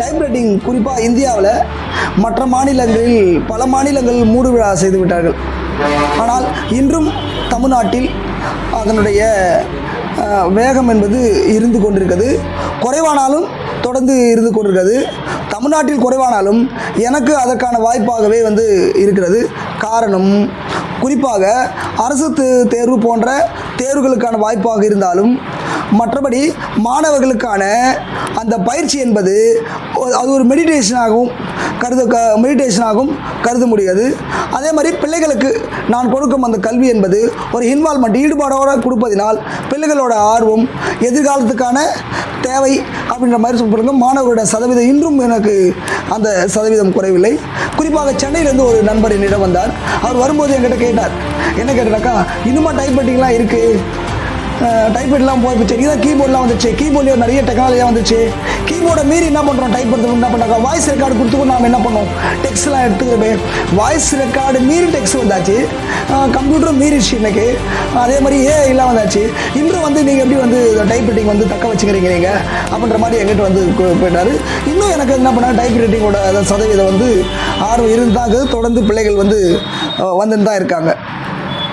Typewriting குறிப்பாக இந்தியாவில் மற்ற மாநிலங்களில் பல மாநிலங்கள் மூடு விழா செய்து விட்டார்கள். ஆனால் இன்றும் தமிழ்நாட்டில் அதனுடைய வேகம் என்பது இருந்து கொண்டிருக்கிறது. குறைவானாலும் தொடர்ந்து இருந்து கொண்டிருக்கிறது. தமிழ்நாட்டில் குறைவானாலும் எனக்கு அதற்கான வாய்ப்பாகவே இருக்கிறது. காரணம், குறிப்பாக அரசு தேர்வு போன்ற தேர்வுகளுக்கான வாய்ப்பாக இருந்தாலும் மற்றபடி மாணவர்களுக்கான அந்த பயிற்சி என்பது அது ஒரு மெடிடேஷனாகவும் கருத முடியாது. அதே மாதிரி பிள்ளைகளுக்கு நான் கொடுக்கும் அந்த கல்வி என்பது ஒரு இன்வால்மெண்ட், ஈடுபாடோடு கொடுப்பதினால் பிள்ளைகளோட ஆர்வம், எதிர்காலத்துக்கான தேவை அப்படின்ற மாதிரி சொல்லுங்க. மாணவர்களோட சதவீதம் இன்றும் எனக்கு அந்த சதவீதம் குறைவில்லை. குறிப்பாக சென்னையிலேருந்து ஒரு நண்பர் என்னிடம் வந்தார். அவர் வரும்போது என்கிட்ட கேட்டார், என்ன கேட்டாக்கா, இன்னுமா டைப்ரைட்டிங்லாம் இருக்குது, டைப்ரைட்லாம் போயிடுச்சு, இதுதான் கீபோர்ட்லாம் வந்துச்சு, கீபோர்ட்லேயே நிறைய டெக்னாலஜியாக வந்துச்சு, கீபோர்டை மீறி என்ன பண்ணுறோம், டைப் பண்ணுறது என்ன பண்ணாக்கா வாய்ஸ் ரெக்கார்டு கொடுத்துக்கும் நாம் என்ன பண்ணோம், டெக்ஸ்ட்லாம் எடுத்துக்கிறோமே, வாய்ஸ் ரெக்கார்டு மீறி டெக்ஸ்ட் வந்தாச்சு, கம்ப்யூட்டரும் மீறிடுச்சு இன்னைக்கு. அதே மாதிரி ஏஐலாம் வந்தாச்சு. இன்றும் நீங்கள் எப்படி டைப்ரைட்டிங் தக்க வச்சுக்கிறீங்க நீங்கள் அப்படின்ற மாதிரி எங்கிட்ட போயிட்டார். இன்னும் எனக்கு என்ன பண்ணால் டைப்ரைட்டிங்கோட சதவீதம் ஆர்வம் இருந்தாங்க. தொடர்ந்து பிள்ளைகள் வந்துன்னு தான் இருக்காங்க.